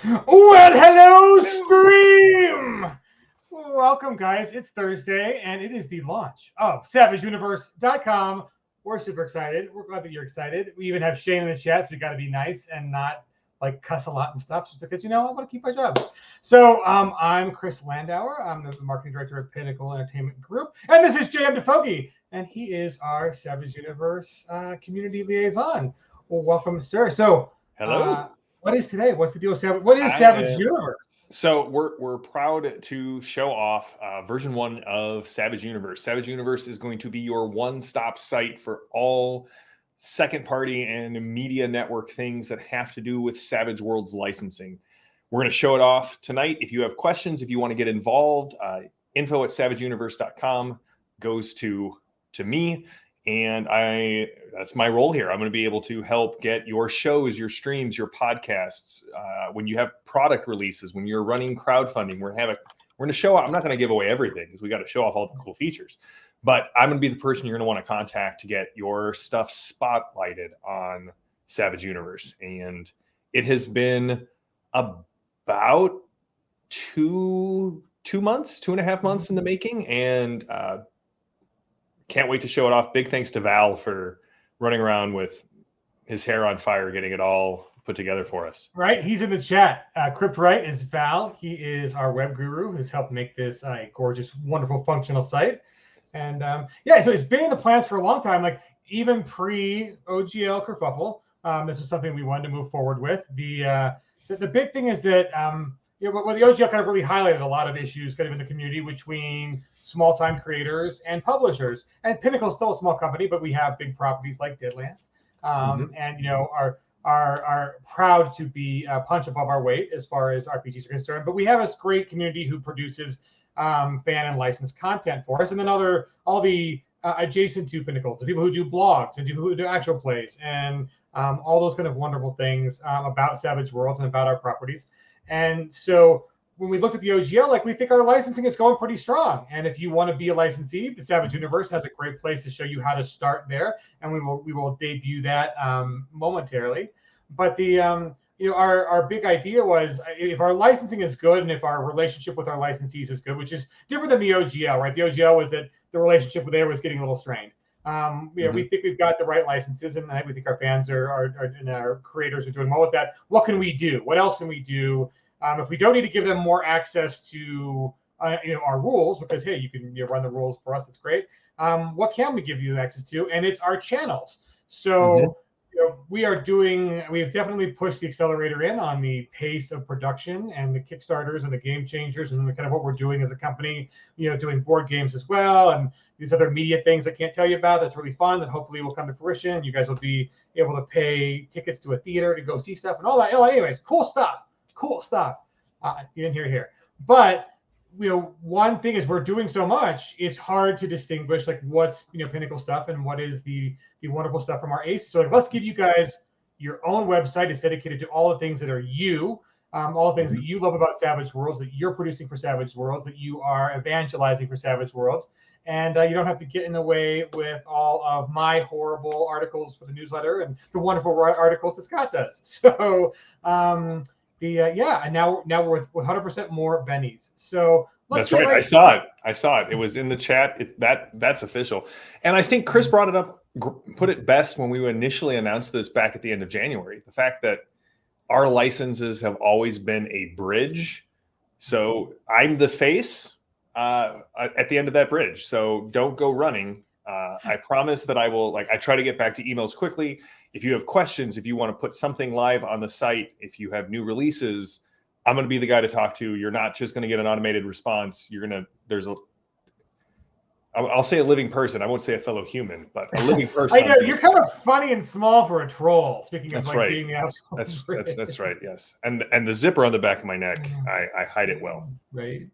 Well, hello, stream! Welcome, guys. It's Thursday, and it is the launch of SavageUniverse.com. We're super excited. We're glad that you're excited. We even have Shane in the chat, so we got to be nice and not like cuss a lot and stuff, just because, I want to keep our jobs. So I'm Chris Landauer. I'm the marketing director at Pinnacle Entertainment Group, and this is JM DeFoge, and he is our Savage Universe community liaison. Well, welcome, sir. So, Hello. what is today? What's the deal with Savage? What is I Savage am- Universe? So we're proud to show off version 1 of Savage Universe. Savage Universe is going to be your one-stop site for all second-party and media network things that have to do with Savage Worlds licensing. We're going to show it off tonight. If you have questions, if you want to get involved, info@savageuniverse.com goes to me. And that's my role here. I'm going to be able to help get your shows, your streams, your podcasts. When you have product releases, when you're running crowdfunding, we're going to show off. I'm not going to give away everything because we got to show off all the cool features. But I'm going to be the person you're going to want to contact to get your stuff spotlighted on Savage Universe. And it has been about 2.5 months in the making, and can't wait to show it off. Big thanks to Val for running around with his hair on fire, getting it all put together for us. Right, he's in the chat. CryptWright is Val. He is our web guru who's helped make this a gorgeous, wonderful, functional site. And so it's been in the plans for a long time, like even pre-OGL kerfuffle. This was something we wanted to move forward with. The big thing is that the OGL kind of really highlighted a lot of issues kind of in the community between small-time creators and publishers. And Pinnacle is still a small company, but we have big properties like Deadlands, and are proud to be a punch above our weight as far as RPGs are concerned. But we have this great community who produces fan and licensed content for us, and then all the adjacent to Pinnacle, the people who do blogs and who do actual plays, and all those kind of wonderful things about Savage Worlds and about our properties. And so when we looked at the OGL, we think our licensing is going pretty strong. And if you want to be a licensee, the Savage Universe has a great place to show you how to start there, and we will debut that momentarily. But the our big idea was, if our licensing is good and if our relationship with our licensees is good, which is different than the OGL, right? The OGL was that the relationship there was getting a little strained. We think we've got the right licenses, and we think our fans and our creators are doing well with that. What can we do? What else can we do? If we don't need to give them more access to our rules, because hey, you can run the rules for us, that's great. What can we give you access to? And it's our channels. So we have definitely pushed the accelerator in on the pace of production and the Kickstarters and the game changers and the kind of what we're doing as a company, doing board games as well, and these other media things I can't tell you about. That's really fun. That hopefully will come to fruition. You guys will be able to pay tickets to a theater to go see stuff and all that. Anyways, cool stuff. You didn't hear it here. But one thing is, we're doing so much, it's hard to distinguish what's Pinnacle stuff and what is the wonderful stuff from our ACE. So let's give you guys your own website. It's dedicated to all the things that are all the things that you love about Savage Worlds, that you're producing for Savage Worlds, that you are evangelizing for Savage Worlds. And you don't have to get in the way with all of my horrible articles for the newsletter and the wonderful articles that Scott does. So and now we're with 100% more bennies. So that's right. I saw it. It was in the chat. That's official. And I think Chris brought it up, put it best when we initially announced this back at the end of January. The fact that our licenses have always been a bridge. So I'm the face at the end of that bridge. So don't go running. I promise that I will, I try to get back to emails quickly. If you have questions, if you want to put something live on the site, if you have new releases, I'm going to be the guy to talk to. You're not just going to get an automated response. I'll say a living person. I won't say a fellow human, but a living person. I know, you're kind of funny and small for a troll. Speaking of being the absolute. That's right. Yes. And the zipper on the back of my neck, I hide it well. Right.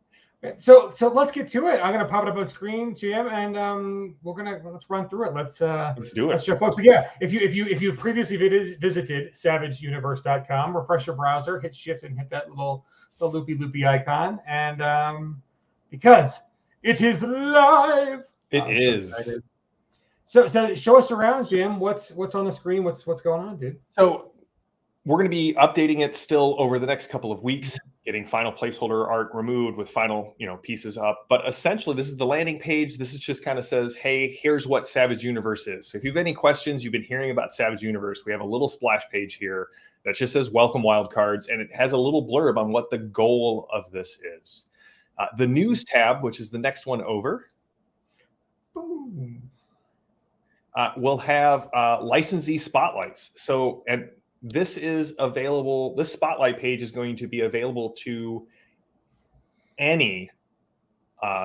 So let's get to it. I'm gonna pop it up on the screen, Jim, and let's run through it. Let's do it. Let's show folks. Yeah, if you previously visited SavageUniverse.com, refresh your browser, hit Shift, and hit that the loopy icon, and because it is live. It is. So show us around, Jim. What's on the screen? What's going on, dude? So we're going to be updating it still over the next couple of weeks, getting final placeholder art removed with final, pieces up. But essentially, this is the landing page. This is just kind of says, hey, here's what Savage Universe is. So if you've got any questions, you've been hearing about Savage Universe, we have a little splash page here that just says welcome wildcards, and it has a little blurb on what the goal of this is. The news tab, which is the next one over, will have licensee spotlights. So, and this is available, this spotlight page is going to be available to any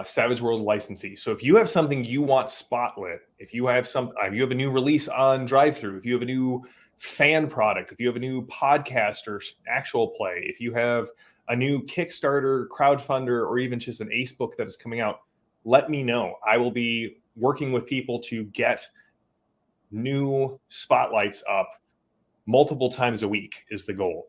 Savage World licensee. So if you have something you want spotlit, if you have you have a new release on drive-thru, if you have a new fan product, if you have a new podcast or actual play, if you have a new Kickstarter, crowdfunder, or even just an Ace book that is coming out, let me know. I will be working with people to get new spotlights up multiple times a week is the goal,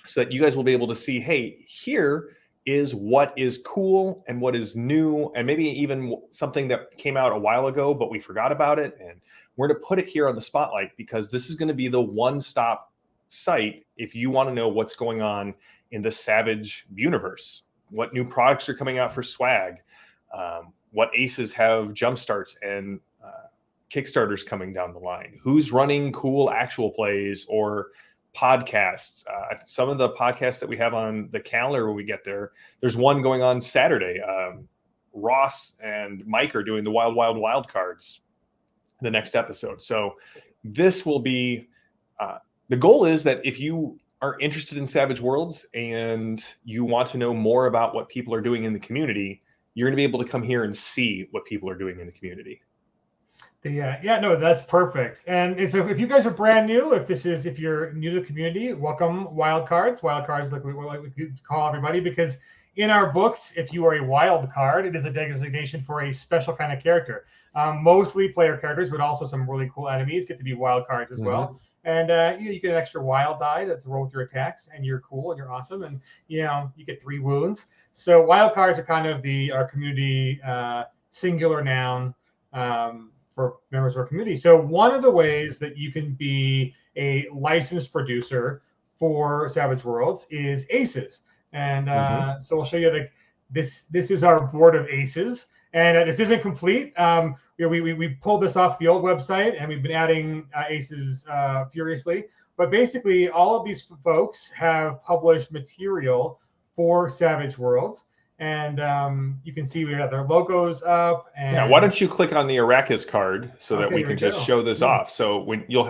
so that you guys will be able to see, hey, here is what is cool and what is new, and maybe even something that came out a while ago, but we forgot about it. And we're going to put it here on the spotlight because this is going to be the one-stop site if you want to know what's going on in the Savage universe, what new products are coming out for swag, what aces have jumpstarts and Kickstarters coming down the line, who's running cool actual plays or podcasts. Some of the podcasts that we have on the calendar when we get there, there's one going on Saturday. Ross and Mike are doing the Wild Cards the next episode. So this will be, the goal is that if you are interested in Savage Worlds and you want to know more about what people are doing in the community, you're going to be able to come here and see what people are doing in the community. No, that's perfect. And so if you guys are brand new, if you're new to the community, welcome Wildcards. Wildcards, like we call everybody, because in our books, if you are a wild card, it is a designation for a special kind of character. Mostly player characters, but also some really cool enemies get to be wild cards as well. And you get an extra wild die to roll with your attacks, and you're cool and you're awesome, and you get 3 wounds. So wild cards are kind of our community singular noun for members of our community. So one of the ways that you can be a licensed producer for Savage Worlds is Aces. And so I'll show you this is our board of Aces. And this isn't complete. We pulled this off the old website, and we've been adding Aces furiously. But basically, all of these folks have published material for Savage Worlds. And you can see we have their logos up. And why don't you click on the Arrakis card so that we can just show this off? So when you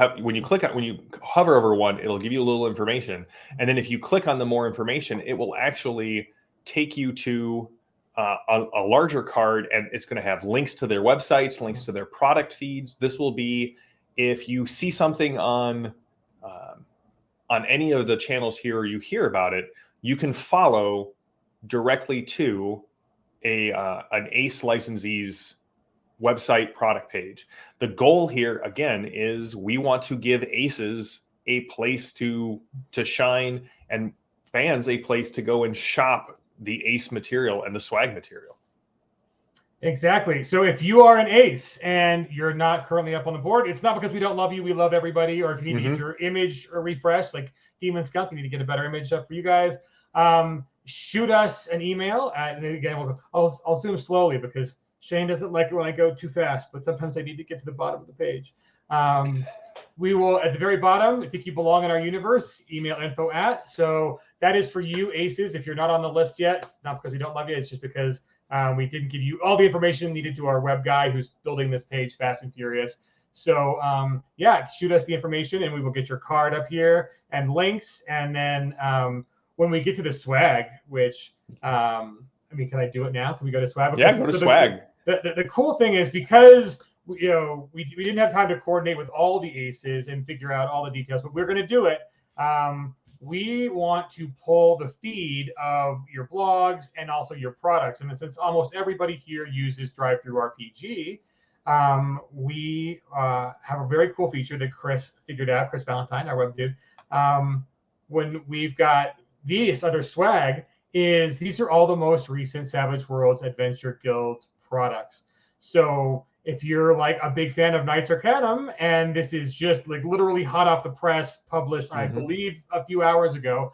hover over one, it'll give you a little information, and then if you click on the more information, it will actually take you to a larger card, and it's going to have links to their websites, links to their product feeds. This will be if you see something on any of the channels here, or you hear about it, you can follow directly to an Ace licensee's website product page. The goal here, again, is we want to give Aces a place to shine, and fans a place to go and shop the Ace material and the swag material. Exactly. So if you are an Ace and you're not currently up on the board, it's not because we don't love you. We love everybody. Or if you need to get your image refreshed, like Demon Skunk, we need to get a better image up for you guys. Shoot us an email. And again, I'll zoom slowly because Shane doesn't like it when I go too fast, but sometimes I need to get to the bottom of the page. We will, at the very bottom, if you belong in our universe, email info@. So that is for you, Aces. If you're not on the list yet, it's not because we don't love you. It's just because we didn't give you all the information needed to our web guy who's building this page fast and furious. So shoot us the information and we will get your card up here and links. And then when we get to the swag, which, can I do it now? Can we go to swag? Because go to swag. The cool thing is because we didn't have time to coordinate with all the Aces and figure out all the details, but we're going to do it. We want to pull the feed of your blogs and also your products. And since almost everybody here uses DriveThruRPG, we have a very cool feature that Chris figured out, Chris Valentine, our web dude. When we've got these under swag, these are all the most recent Savage Worlds Adventure Guild products. So if you're like a big fan of Knights Arcanum, and this is just like literally hot off the press, published, I believe, a few hours ago,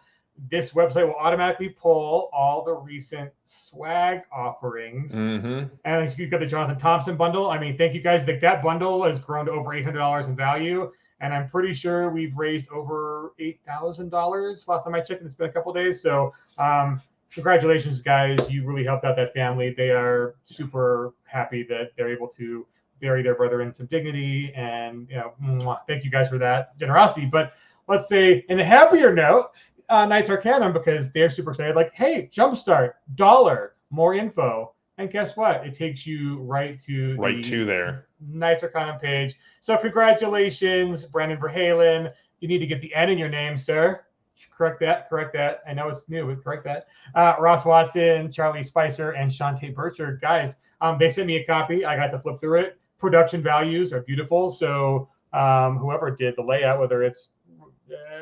this website will automatically pull all the recent swag offerings. And you've got the Jonathan Thompson bundle. I mean, thank you guys. That bundle has grown to over $800 in value. And I'm pretty sure we've raised over $8,000 last time I checked, and it's been a couple of days. So congratulations, guys. You really helped out that family. They are super happy that they're able to bury their brother in some dignity. And, thank you guys for that generosity. But let's say, in a happier note, Knights Arcanum, because they're super excited, like, hey, Jumpstart, $1, more info. And guess what? It takes you right to there. Knights Arcanum page. So congratulations, Brandon Verhalen. You need to get the N in your name, sir. Correct that. I know it's new, but correct that. Ross Watson, Charlie Spicer, and Shantae Burchard. Guys, they sent me a copy. I got to flip through it. Production values are beautiful. So whoever did the layout, whether it's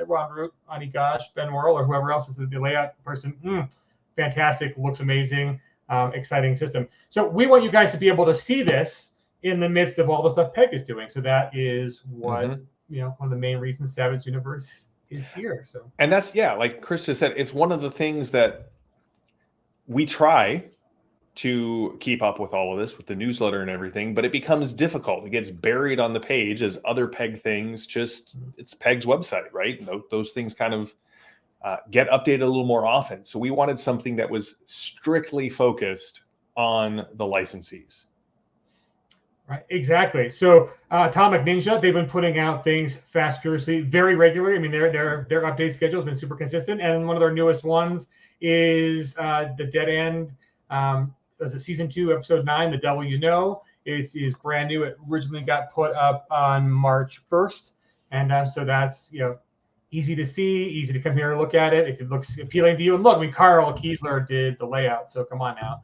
Ron Root, Ani Gosh, Ben Worrell, or whoever else is the layout person, fantastic, looks amazing, exciting system. So we want you guys to be able to see this in the midst of all the stuff Peg is doing. So that is what one of the main reasons Savage Universe is here. So, and that's like Chris just said, it's one of the things that we try to keep up with all of this with the newsletter and everything, but it becomes difficult. It gets buried on the page as other Peg things. It's Peg's website, right? Those things kind of get updated a little more often. So we wanted something that was strictly focused on the licensees. Right, exactly. So Atomic Ninja, they've been putting out things fast, furiously, very regularly. I mean, their update schedule has been super consistent, and one of their newest ones is the Dead End. Was it season 2, episode 9, The Devil You Know? It is brand new. It originally got put up on March 1st, and so that's easy to see, easy to come here and look at it if it looks appealing to you. And look, I mean, Carl Kiesler did the layout, so come on now.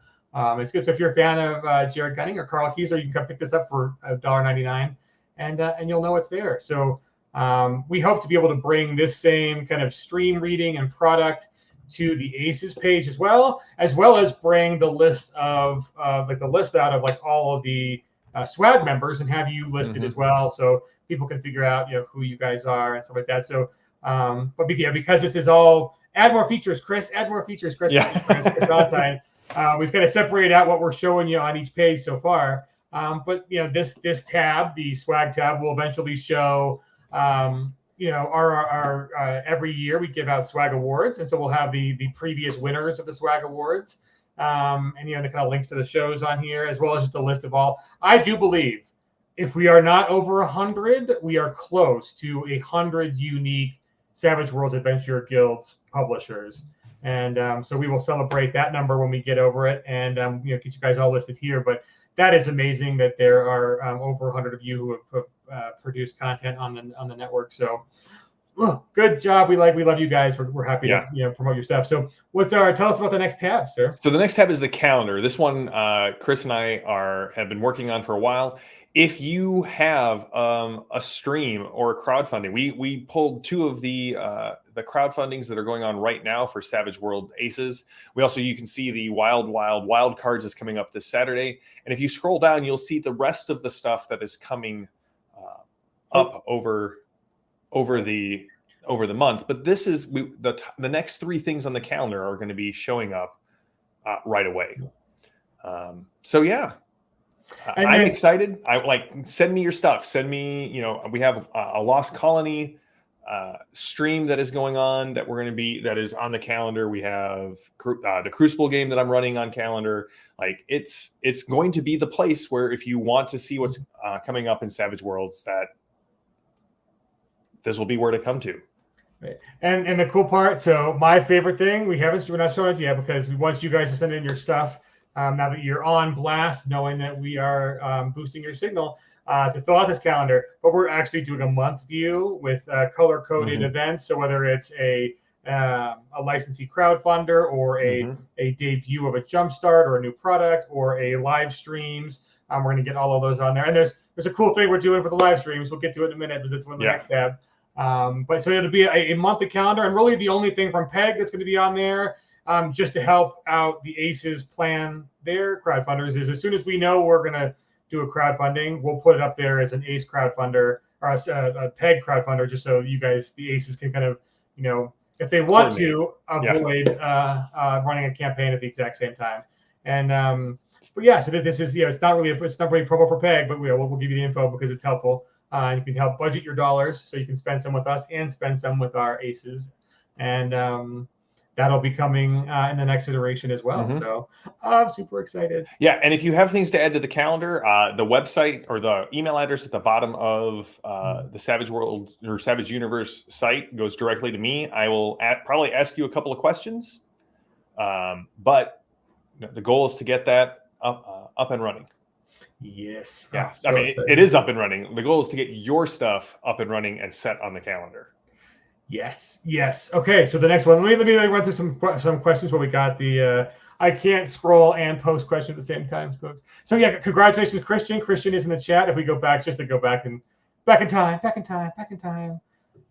It's good. So if you're a fan of Jared Gunning or Carl Kiesler, you can come pick this up for $1.99, and you'll know it's there. So we hope to be able to bring this same kind of stream reading and product to the Aces page as well as bring the list of the list out of all of the swag members and have you listed as well, so people can figure out who you guys are and stuff like that. So because this is all add more features, Chris. Chris Valentine. We've kind of separated out what we're showing you on each page so far. But this tab, the swag tab, will eventually show our every year we give out swag awards, and so we'll have the previous winners of the swag awards, and the kind of links to the shows on here, as well as just a list of all. I do believe if we are not over 100, we are close to 100 unique Savage Worlds Adventure Guilds publishers, and so we will celebrate that number when we get over it, and get you guys all listed here. But that is amazing that there are over 100 of you who have produced content on the network. So good job. We love you guys. We're happy to promote your stuff. So tell us about the next tab, sir. So the next tab is the calendar. This one Chris and I have been working on for a while. If you have a stream or a crowdfunding, we pulled 2 of the crowdfundings that are going on right now for Savage World Aces. You can see the Wild Cards is coming up this Saturday. And if you scroll down, you'll see the rest of the stuff that is coming up over the month. But this is the next 3 things on the calendar are going to be showing up right away. I'm excited. Send me your stuff. Send me, we have a Lost Colony stream that is going on that is on the calendar. We have the Crucible game that I'm running on calendar. It's going to be the place where if you want to see what's coming up in Savage Worlds, that this will be where to come to. Right. And the cool part, so my favorite thing, we're not showing it yet because we want you guys to send in your stuff. Now that you're on blast, knowing that we are boosting your signal to fill out this calendar, but we're actually doing a month view with color-coded events. So whether it's a licensee crowdfunder or a debut of a jumpstart or a new product or a live streams, we're going to get all of those on there. And there's a cool thing we're doing for the live streams. We'll get to it in a minute because it's one of the next tab. But so it'll be a monthly calendar, and really the only thing from Peg that's going to be on there, just to help out the Aces plan their crowdfunders, is as soon as we know we're going to do a crowdfunding, we'll put it up there as an ACE crowdfunder or a PEG crowdfunder, just so you guys, the ACEs, can kind of, if they want to avoid running a campaign at the exact same time. And but yeah, so this is, it's not really promo for PEG, but we'll give you the info because it's helpful. You can help budget your dollars, so you can spend some with us and spend some with our ACEs, and that'll be coming in the next iteration as well. So I'm super excited. Yeah, and if you have things to add to the calendar, the website or the email address at the bottom of the Savage World or Savage Universe site goes directly to me. I will probably ask you a couple of questions, but the goal is to get that up and running. Yes. Yeah. So I mean, it is up and running. The goal is to get your stuff up and running and set on the calendar. Yes. Okay. So the next one, let me run through some questions where we got the I can't scroll and post question at the same time, folks. So yeah, congratulations, Christian. Christian is in the chat. If we go back, just to go back in time.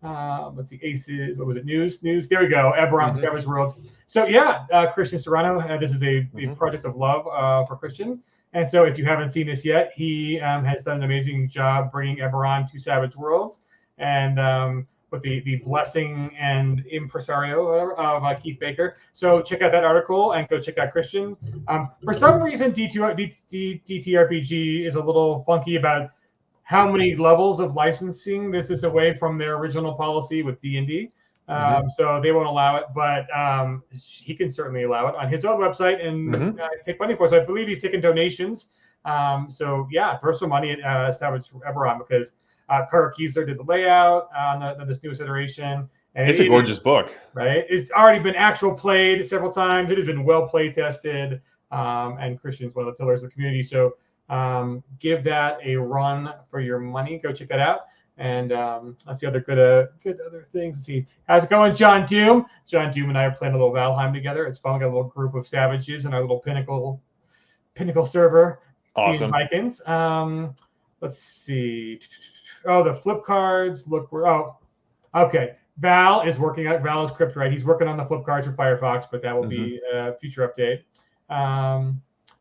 Let's see, ACEs. What was it? News. There we go. Eberron, Savage Worlds. So yeah, Christian Serrano. This is a project of love for Christian. And so if you haven't seen this yet, he has done an amazing job bringing Eberron to Savage Worlds, and with the blessing and impresario of Keith Baker. So check out that article and go check out Christian. For some reason, DTRPG is a little funky about how many levels of licensing this is away from their original policy with D&D. So they won't allow it, but he can certainly allow it on his own website and take money for it. So I believe he's taking donations. So yeah, throw some money at Savage Eberron, because Carter Kiesler did the layout on this newest iteration. And it's a gorgeous book. Right? It's already been actual played several times. It has been well play tested. And Christian's one of the pillars of the community. So give that a run for your money. Go check that out. And let's see other good other things. Let's see. How's it going, John Doom? John Doom and I are playing a little Valheim together. It's fun. We got a little group of savages in our little Pinnacle server. Awesome. Vikings. Let's see. Oh, the flip cards. Look, okay. Val is Crypt, right? He's working on the flip cards for Firefox, but that will be a future update.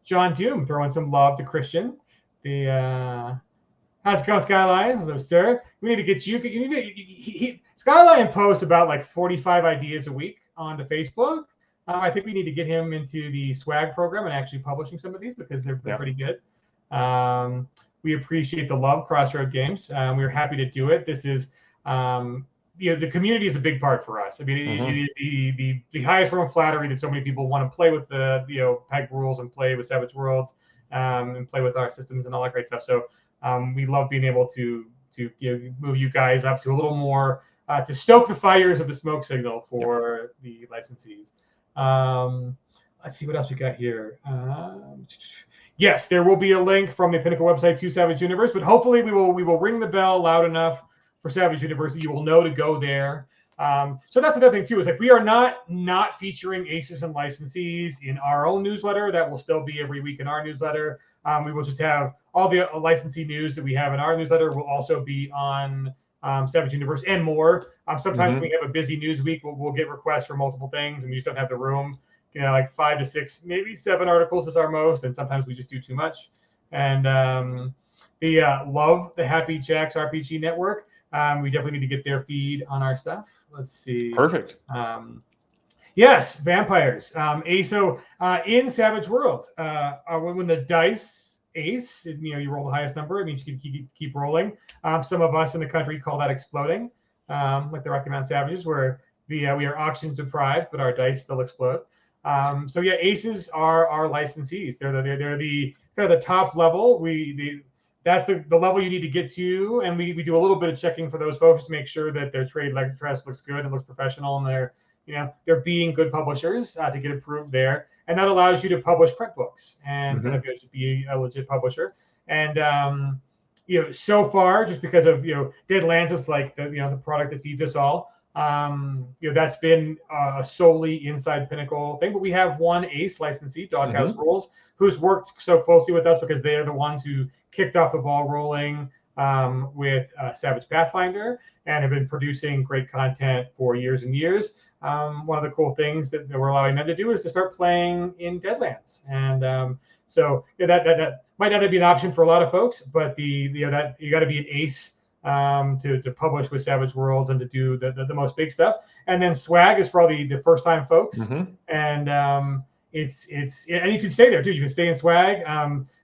John Doom throwing some love to Christian. How's it going, Skyline? Hello, sir. We need to get you. Skyline posts about like 45 ideas a week onto Facebook. I think we need to get him into the swag program and actually publishing some of these, because they're pretty good. We appreciate the love, Crossroad Games. We're happy to do it. This is, the community is a big part for us. I mean, it is the highest form of flattery that so many people want to play with the PEG rules and play with Savage Worlds and play with our systems and all that great stuff. So we love being able to move you guys up to a little more to stoke the fires of the smoke signal for the licensees. Let's see what else we got here. Yes, there will be a link from the Pinnacle website to Savage Universe, but hopefully we will ring the bell loud enough for Savage Universe that you will know to go there. So that's another thing too, is like we are not featuring ACEs and licensees in our own newsletter. That will still be every week in our newsletter. We will just have all the licensee news that we have in our newsletter will also be on Savage Universe and more. Sometimes when we have a busy news week, we'll get requests for multiple things and we just don't have the room. Like 5 to 6, maybe 7 articles is our most, and sometimes we just do too much. And love the Happy Jacks RPG Network. We definitely need to get their feed on our stuff. Let's see. Perfect. Yes, vampires. So in Savage Worlds, when the dice ace, you roll the highest number, it means you can keep rolling. Some of us in the country call that exploding, like the Rocky Mountain Savages, where we are auction deprived, but our dice still explode. So yeah, aces are our licensees. They're the kind of the top level. That's the level you need to get to, and we do a little bit of checking for those folks to make sure that their trade dress looks good and looks professional, and they're being good publishers to get approved there, and that allows you to publish print books and kind of just be a legit publisher. And so far, just because of Dead Lands is like the product that feeds us all. That's been a solely inside Pinnacle thing, but we have one ACE licensee, Doghouse Rules, who's worked so closely with us because they are the ones who kicked off the ball rolling with Savage Pathfinder and have been producing great content for years and years. one of the cool things that we're allowing them to do is to start playing in Deadlands. And so that might not be an option for a lot of folks, but that you got to be an ace to publish with Savage Worlds and to do the most big stuff. And then swag is for all the first time folks. Mm-hmm. And it's and you can stay there too. You can stay in swag.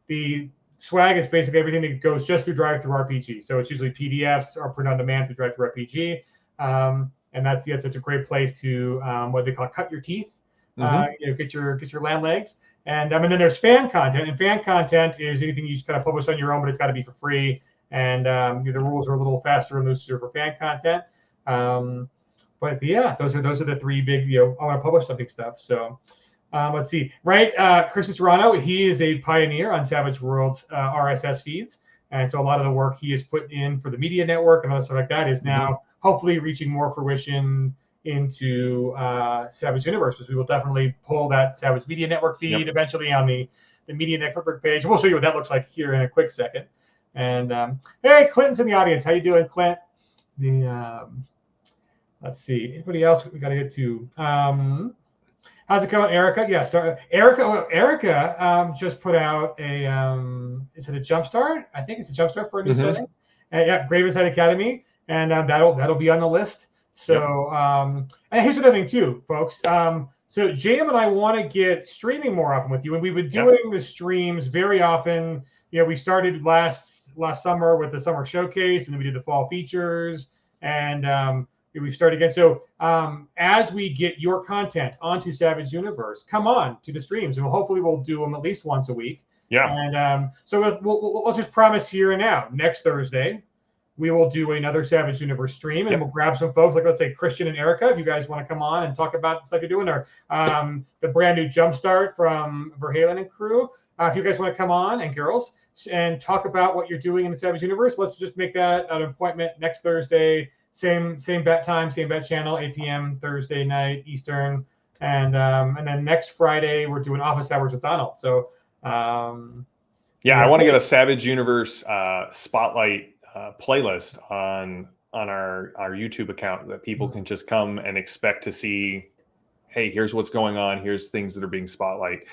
The swag is basically everything that goes just through DriveThruRPG. So it's usually PDFs or print on demand through DriveThruRPG. And that's such a great place to what they call cut your teeth. Get your land legs. And then there's fan content, and fan content is anything you just kind of publish on your own, but it's got to be for free. And the rules are a little faster and looser for fan content. But yeah, those are the three big I want to publish something stuff. So let's see, right? Christian Serrano, he is a pioneer on Savage Worlds RSS feeds, and so a lot of the work he has put in for the media network and all stuff like that is now hopefully reaching more fruition into Savage Universe. We will definitely pull that Savage Media Network feed eventually on the Media Network page. We'll show you what that looks like here in a quick second. And hey, Clinton's in the audience. How you doing, Clint? Let's see. Anybody else we got to get to? How's it going, Erica? Yeah, Erica just put out a is it a Jumpstart? I think it's a Jumpstart for a new setting. Yeah, Graven's Head Academy, and that'll be on the list. So and here's another thing too, folks. So JM and I want to get streaming more often with you, and we've been doing the streams very often. We started last summer with the summer showcase, and then we did the fall features, and we've started again. So as we get your content onto Savage Universe, come on to the streams, and hopefully we'll do them at least once a week. Yeah. And so let's just promise here and now, next Thursday, we will do another Savage Universe stream, and we'll grab some folks, like let's say Christian and Erica, if you guys want to come on and talk about the stuff you're doing, or the brand new Jumpstart from Verhalen and crew. If you guys want to come on, and girls, and talk about what you're doing in the Savage Universe, let's just make that an appointment next Thursday. Same bat time, same bat channel, 8 p.m. Thursday night Eastern, and then next Friday we're doing Office Hours with Donald. So I want to get a Savage Universe spotlight playlist on our YouTube account that people can just come and expect to see. Hey, here's what's going on. Here's things that are being spotlight.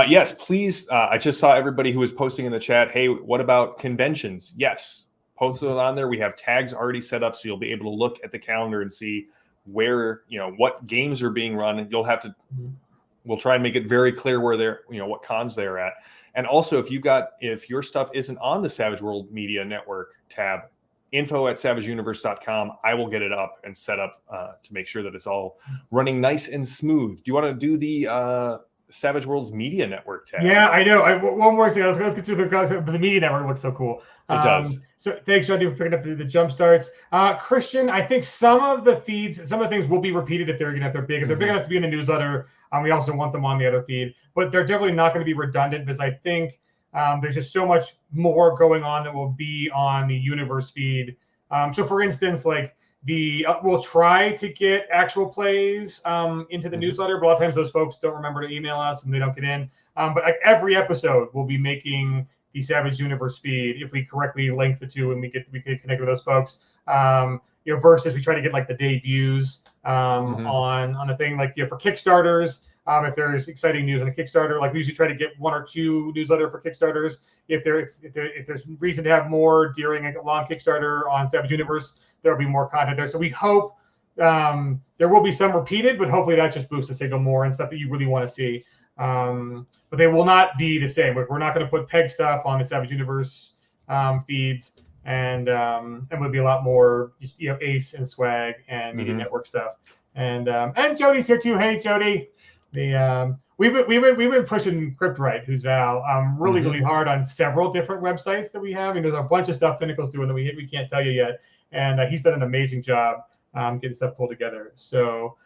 Yes, please. I just saw everybody who was posting in the chat. Hey, what about conventions? Yes, post it on there. We have tags already set up, so you'll be able to look at the calendar and see where, what games are being run. You'll have to, we'll try and make it very clear where they're, what cons they're at. And also if your stuff isn't on the Savage World Media Network tab, info@savageuniverse.com, I will get it up and set up to make sure that it's all running nice and smooth. Do you want to do the Savage Worlds Media Network tab? Yeah, I know. One more thing. Let's get through the Media Network. Looks so cool. It does. So thanks, John, for picking up the jump starts. Christian, I think some of the feeds, some of the things will be repeated if they're big. If they're big enough to be in the newsletter, we also want them on the other feed. But they're definitely not going to be redundant, because I think there's just so much more going on that will be on the Universe feed. So for instance, like we'll try to get actual plays into the newsletter, but a lot of times those folks don't remember to email us and they don't get in. But like every episode, we'll be making the Savage Universe feed if we correctly link the two and we could connect with those folks. Versus we try to get like the debuts on the thing, like for Kickstarters. If there's exciting news on a Kickstarter, like we usually try to get 1 or 2 newsletter for Kickstarters. If there's reason to have more during a long Kickstarter on Savage Universe, there'll be more content there. So we hope there will be some repeated, but hopefully that just boosts the signal more and stuff that you really want to see. But they will not be the same. We're not going to put PEG stuff on the Savage Universe feeds, and would be a lot more just Ace and Swag and Media Network stuff. And Jody's here too. Hey, Jody. We've been pushing Cryptwright, who's Val, really hard on several different websites that we have. I mean, there's a bunch of stuff Pinnacle's doing that we can't tell you yet, and he's done an amazing job getting stuff pulled together. So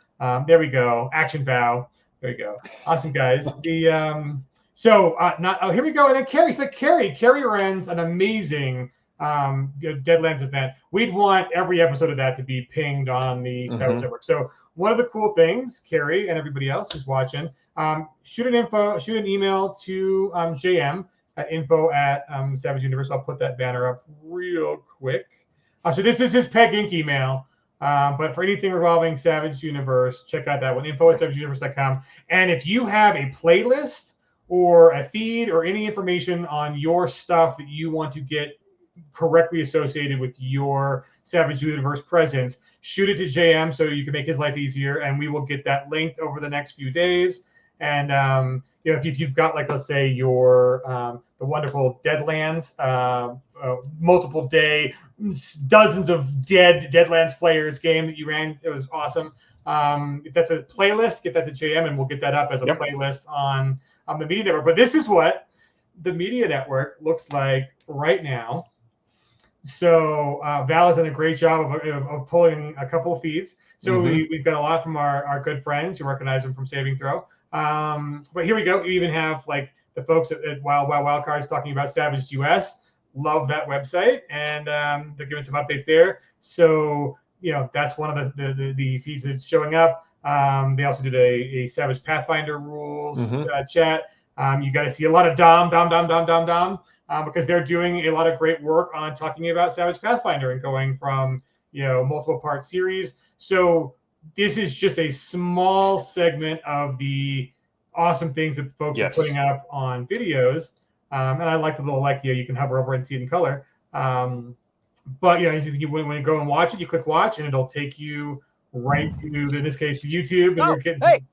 there we go. Action Val. There we go. Awesome, guys. Here we go. And then Carrie runs an amazing Deadlands event. We'd want every episode of that to be pinged on the Savage Network. So one of the cool things, Carrie and everybody else who's watching, shoot an email to JM at info@Savage Universe. I'll put that banner up real quick. So this is his PEG Inc. email. But for anything revolving Savage Universe, check out that one, info@savageuniverse.com. And if you have a playlist or a feed or any information on your stuff that you want to get correctly associated with your Savage Universe presence, shoot it to JM so you can make his life easier, and we will get that linked over the next few days. And if you've got, like, let's say your the wonderful Deadlands, multiple day, dozens of Deadlands players game that you ran, it was awesome. If that's a playlist, get that to JM, and we'll get that up as a playlist on the Media Network. But this is what the Media Network looks like right now. So Val has done a great job of pulling a couple of feeds. So we've got a lot from our good friends. You recognize them from Saving Throw. But here we go. You even have like the folks at Wild Cards talking about Savage US. Love that website, and they're giving some updates there. So that's one of the feeds that's showing up. They also did a Savage Pathfinder rules chat. You got to see a lot of Dom, because they're doing a lot of great work on talking about Savage Pathfinder and going from multiple part series. So this is just a small segment of the awesome things that folks are putting up on videos. And I like the little you can hover over and see it in color. But when you go and watch it, you click watch, and it'll take you right to, in this case, to YouTube. And you're getting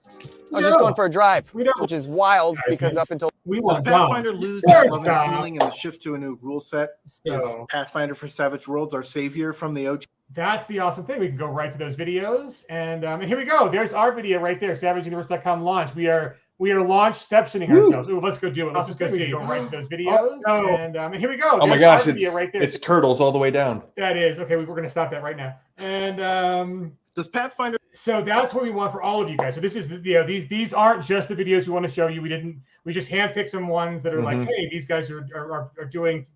I was just going for a drive, which is wild because up until does Pathfinder lose that love and feeling in the shift to a new rule set? Is Pathfinder for Savage Worlds our savior from the OG? That's the awesome thing. We can go right to those videos, and here we go. There's our video right there. SavageUniverse.com launch. We are launch-ceptioning ourselves. Ooh, let's go do it. Let's just go see. Go right to those videos, and here we go. Oh my gosh, it's turtles all the way down. That is okay. We're going to stop that right now. And does Pathfinder? So that's what we want for all of you guys. So this is these aren't just the videos we want to show you. We just handpicked some ones that are like, hey, these guys are doing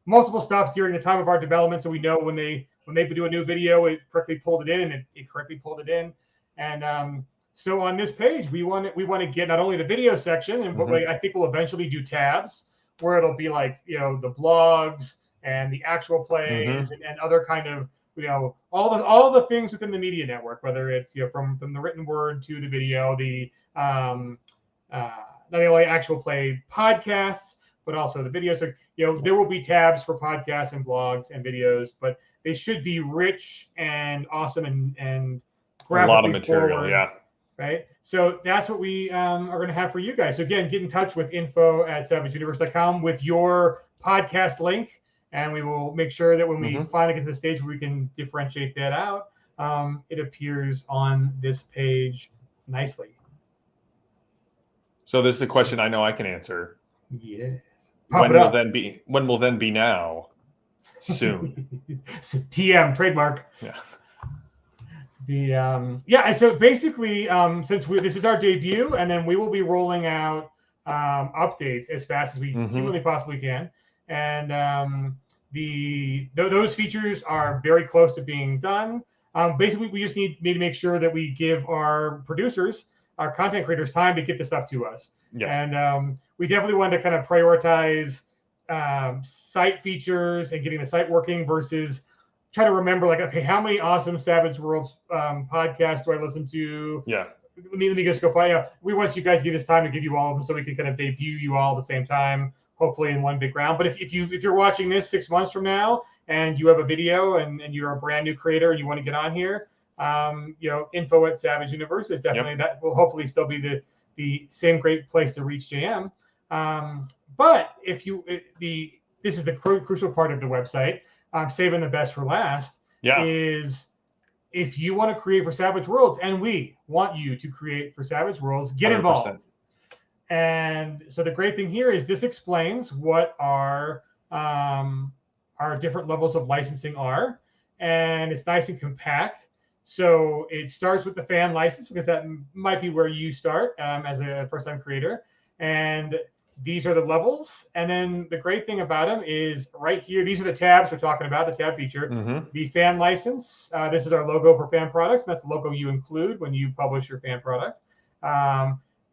multiple stuff during the time of our development, so we know when they do a new video, it correctly pulled it in, and it correctly pulled it in. And so on this page, we want to get not only the video section, but I think we'll eventually do tabs where it'll be like the blogs and the actual plays and other kind of all the things within the Media Network, whether it's from the written word to the video, the not only actual play podcasts, but also the videos. So there will be tabs for podcasts and blogs and videos, but they should be rich and awesome and a lot of material forward, right? So that's what we are going to have for you guys. So again, get in touch with info@savageuniverse.com with your podcast link, and we will make sure that when we finally get to the stage where we can differentiate that out, it appears on this page nicely. So this is a question I know I can answer. Yes. When will then be now? Soon. So TM trademark. Yeah. So basically, since this is our debut, and then we will be rolling out updates as fast as we humanly possibly can, and those features are very close to being done. Basically, we just need to make sure that we give our producers, our content creators, time to get the stuff to us. And we definitely want to kind of prioritize site features and getting the site working versus try to remember, like, okay, how many awesome Savage Worlds podcasts do I listen to? Let me just go find. We want you guys to give us time to give you all of them so we can kind of debut you all at the same time, hopefully in one big round. But if you're watching this 6 months from now and you have a video and you're a brand new creator and you want to get on here, info@SavageUniverse is definitely that will hopefully still be the same great place to reach JM. But this is the crucial part of the website. Saving the best for last is if you want to create for Savage Worlds, and we want you to create for Savage Worlds, get 100%. Involved. And so the great thing here is this explains what our different levels of licensing are, and it's nice and compact. So it starts with the fan license because that might be where you start as a first-time creator, and these are the levels. And then the great thing about them is right here, these are the tabs we're talking about, the tab feature. The fan license, this is our logo for fan products. And that's the logo you include when you publish your fan product.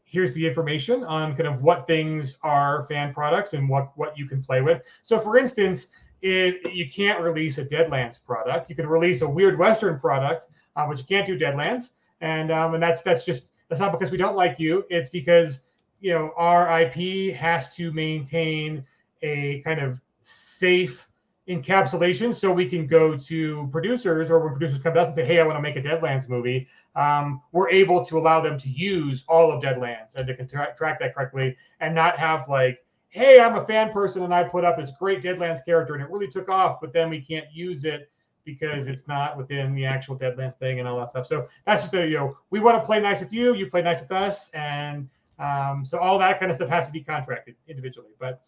Here's the information on kind of what things are fan products and what you can play with. So for instance, you can't release a Deadlands product. You can release a Weird Western product, but you can't do Deadlands. And that's not because we don't like you. It's because our IP has to maintain a kind of safe encapsulation, so we can go to producers, or when producers come to us and say, hey, I want to make a Deadlands movie, we're able to allow them to use all of Deadlands and to track that correctly, and not have like, hey, I'm a fan person and I put up this great Deadlands character and it really took off, but then we can't use it because it's not within the actual Deadlands thing and all that stuff. So that's just we want to play nice with you, you play nice with us, and so all that kind of stuff has to be contracted individually. But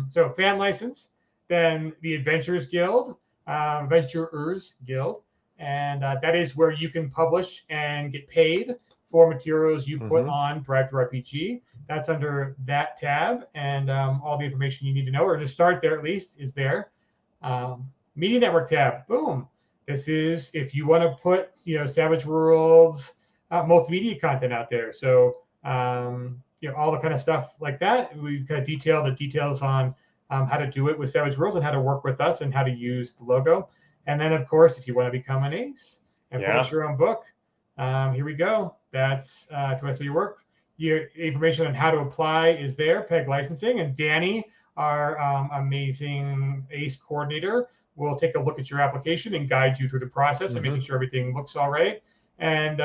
so fan license, then the Adventurers Guild, and that is where you can publish and get paid for materials you put on DriveThruRPG. That's under that tab, and all the information you need to know, or to start there at least, is there. Media Network tab, boom. This is if you want to put Savage Worlds multimedia content out there. So all the kind of stuff like that. We kind of detail the details on how to do it with Savage Worlds and how to work with us and how to use the logo. And then, of course, if you want to become an ace and publish your own book, here we go. That's if you want to see your work. Your information on how to apply is there, PEG Licensing. And Danny, our amazing ACE coordinator, will take a look at your application and guide you through the process and making sure everything looks all right. And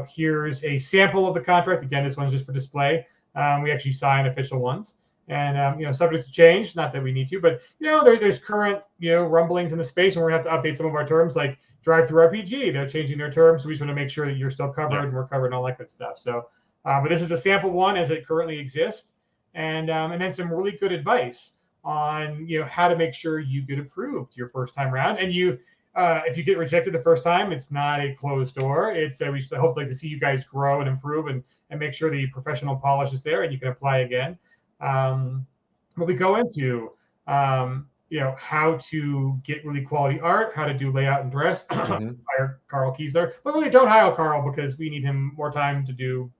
here's a sample of the contract. Again, this one's just for display. We actually sign official ones. And subject to change, not that we need to, but there's current rumblings in the space, and we're gonna have to update some of our terms, like DriveThruRPG. They're changing their terms, so we just want to make sure that you're still covered and we're covered and all that good stuff. So, but this is a sample one as it currently exists, and then some really good advice on how to make sure you get approved your first time around. And if you get rejected the first time, it's not a closed door. It's we hopefully to see you guys grow and improve and make sure the professional polish is there and you can apply again. But we go into how to get really quality art, how to do layout and dress. Hire Carl Kiesler, but really don't hire Carl because we need him more time to do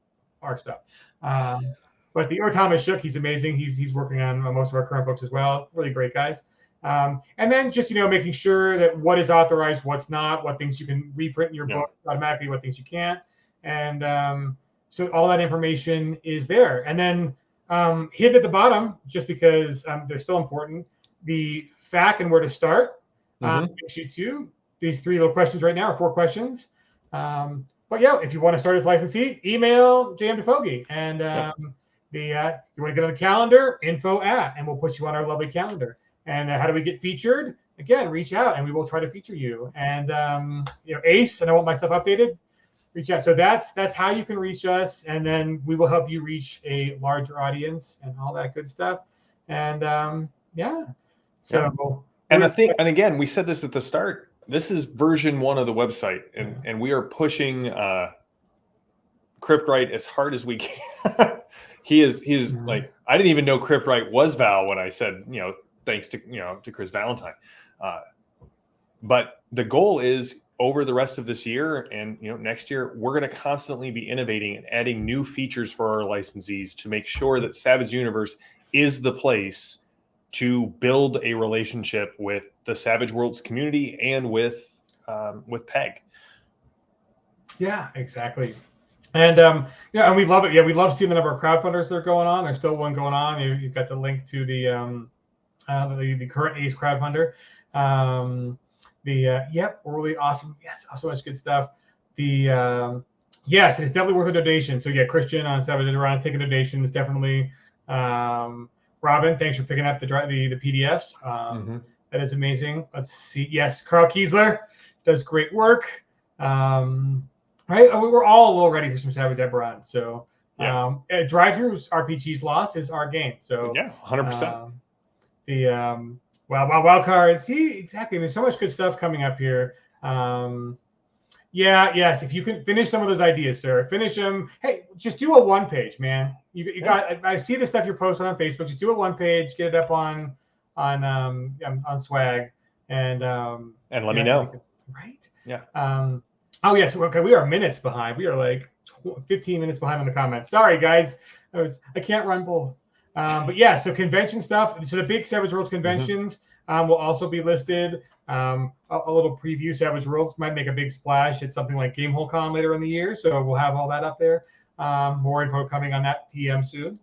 our stuff. But the Thomas Shook, he's amazing. He's working on most of our current books as well. Really great guys. And then just making sure that what is authorized, what's not, what things you can reprint in your book automatically, what things you can't, and so all that information is there. And then hidden at the bottom, just because they're still important, the FAQ and where to start. Issue 2, these 3 little questions right now, or 4 questions. But if you want to start as licensee, email JM DeFogie, and you want to get on the calendar, info@, and we'll put you on our lovely calendar. And how do we get featured? Again, reach out and we will try to feature you. And Ace, and I want my stuff updated, reach out. So that's how you can reach us, and then we will help you reach a larger audience and all that good stuff. And and I think, and again, we said this at the start, this is version 1 of the website, and we are pushing Cryptwright as hard as we can. he is like, I didn't even know Cryptwright was Val when I said thanks to Chris Valentine, but the goal is, over the rest of this year and next year, we're going to constantly be innovating and adding new features for our licensees to make sure that Savage Universe is the place to build a relationship with the Savage Worlds community and with PEG. Yeah, exactly. And and we love it. Yeah, we love seeing the number of crowdfunders that are going on. There's still one going on. You've got the link to the current ACE crowdfunder. Really awesome. Yes, so much good stuff. Yes, it's definitely worth a donation. So Christian on Savage Around taking donations, definitely. Robin, thanks for picking up the PDFs. That is amazing. Let's see. Yes, Carl Kiesler does great work. Right, we're all a little ready for some Savage Eberron. So Drive-Thru's RPG's loss is our gain. So 100%. Wild cards. See, exactly. There's so much good stuff coming up here. Yes. If you can finish some of those ideas, sir, finish them. Hey, just do a 1-page, man. You got. I see the stuff you're posting on Facebook. Just do a 1-page. Get it up on Swag, and let me know. Right. Yeah. Okay. We are minutes behind. We are like 15 minutes behind on the comments. Sorry, guys. I can't run both. But yeah, so convention stuff. So the big Savage Worlds conventions will also be listed. A little preview. Savage Worlds might make a big splash. It's something like Gamehole Con later in the year, so we'll have all that up there. More info coming on that TM soon.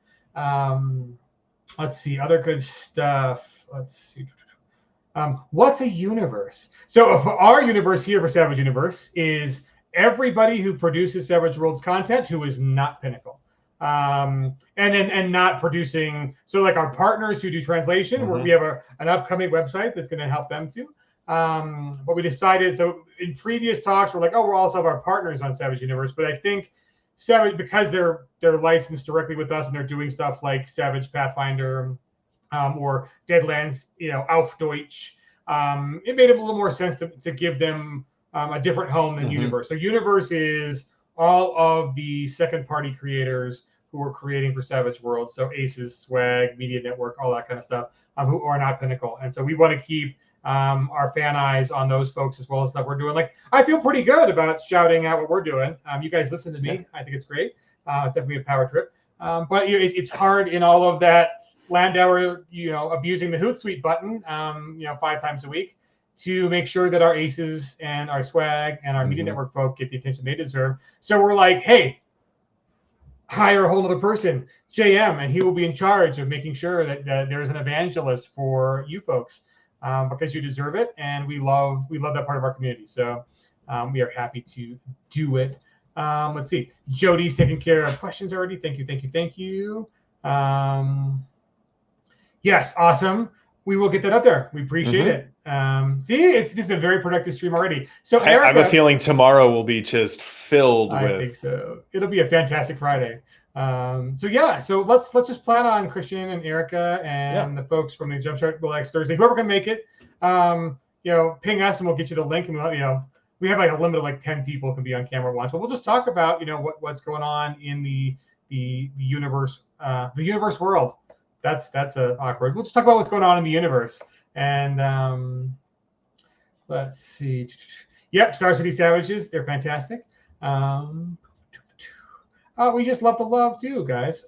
Let's see, other good stuff. Let's see. What's a universe? So our universe here for Savage Universe is everybody who produces Savage Worlds content who is not Pinnacle. And not producing. So like our partners who do translation, we have an upcoming website that's going to help them too. But we decided, so in previous talks, we're like, we'll also have our partners on Savage Universe. But I think Savage, because they're licensed directly with us and they're doing stuff like Savage Pathfinder or Deadlands, Auf Deutsch, it made it a little more sense to give them a different home than Universe. So Universe is all of the second-party creators who are creating for Savage Worlds. So Aces, Swag, Media Network, all that kind of stuff, who are not Pinnacle. And so we want to keep our fan eyes on those folks as well as stuff we're doing. Like, I feel pretty good about shouting out what we're doing. You guys listen to me. I think it's great. It's definitely a power trip. But it's hard in all of that Landauer, abusing the Hootsuite button, 5 times a week to make sure that our Aces and our Swag and our Media Network folk get the attention they deserve. So we're like, hey, hire a whole other person, JM, and he will be in charge of making sure that there's an evangelist for you folks because you deserve it, and we love that part of our community. So we are happy to do it. Let's see. Jody's taking care of questions already. Thank you. Yes, awesome. We will get that up there. We appreciate it. This is a very productive stream already. So Erica, I have a feeling tomorrow will be just filled with. I think so. It'll be a fantastic Friday. So let's just plan on Christian and Erica and the folks from the Jumpstart Relax Thursday. Whoever can make it, ping us and we'll get you the link. And we have like a limit of like 10 people who can be on camera at once. But we'll just talk about what's going on in the universe, the universe world. That's awkward. We'll just talk about what's going on in the universe. And let's see. Yep, Star City Savages. They're fantastic. We just love the love too, guys.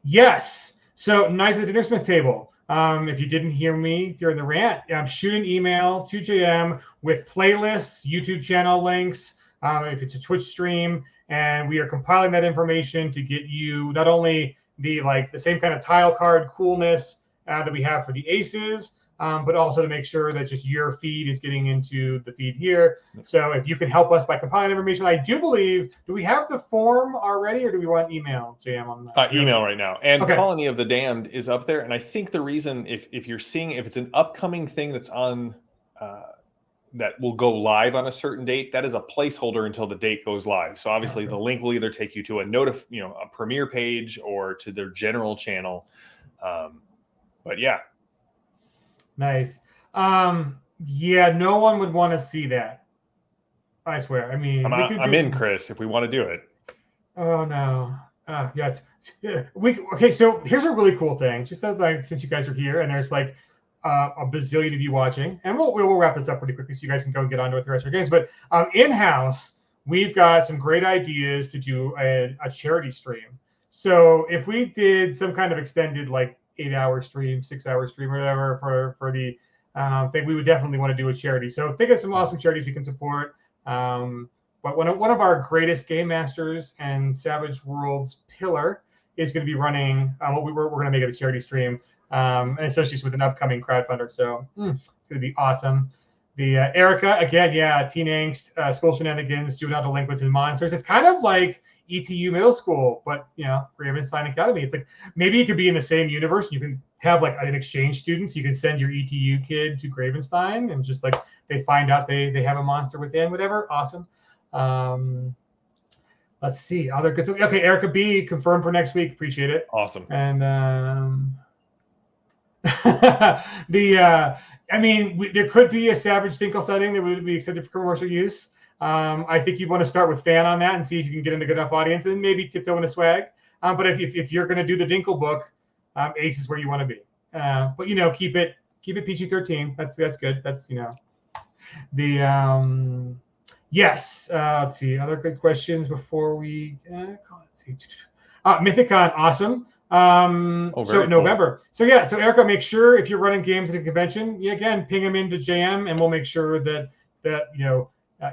Yes. So nice at the Dinnersmith table. If you didn't hear me during the rant, shoot an email to JM with playlists, YouTube channel links, if it's a Twitch stream, and we are compiling that information to get you not only the same kind of tile card coolness that we have for the Aces, but also to make sure that just your feed is getting into the feed here. So if you can help us by compiling information, I do believe, do we have the form already or do we want email, JM, on that? Email right now. And Colony of the Damned is up there. And I think the reason, if you're seeing, if it's an upcoming thing that's on, that will go live on a certain date, that is a placeholder until the date goes live. So obviously the link will either take you to a premiere page or to their general channel. But yeah. Nice. No one would want to see that. I swear. I mean, I'm in, Chris, if we want to do it. Oh no. So here's a really cool thing. Just since you guys are here and there's like a bazillion of you watching, and we'll wrap this up pretty quickly so you guys can go and get on with the rest of your games. But in-house, we've got some great ideas to do a charity stream. So if we did some kind of extended 8-hour stream, 6-hour stream, or whatever for the thing, we would definitely want to do a charity. So think of some awesome charities we can support. But one of our greatest game masters and Savage Worlds pillar is going to be running we're going to make it a charity stream, and especially with an upcoming crowdfunder. So it's going to be awesome. The Erica, again, teen angst, school shenanigans, juvenile delinquents, and monsters. It's kind of like ETU middle school, but Gravenstein Academy. It's like maybe it could be in the same universe. You can have an exchange student. So you can send your ETU kid to Gravenstein and just they find out they have a monster within, whatever. Awesome. Let's see. Other good stuff. Okay, Erica B confirmed for next week. Appreciate it. Awesome. And there could be a Savage Tinkle setting that would be accepted for commercial use. I think you want to start with fan on that and see if you can get into a good enough audience, and maybe tiptoe into Swag. But if you're going to do the Dinkle book, Ace is where you want to be. But keep it PG-13. That's good. That's yes. Let's see other good questions before we let's see. Mythicon, awesome. So November. Cool. So yeah, so Erica, make sure if you're running games at a convention, again, ping them into JM, and we'll make sure that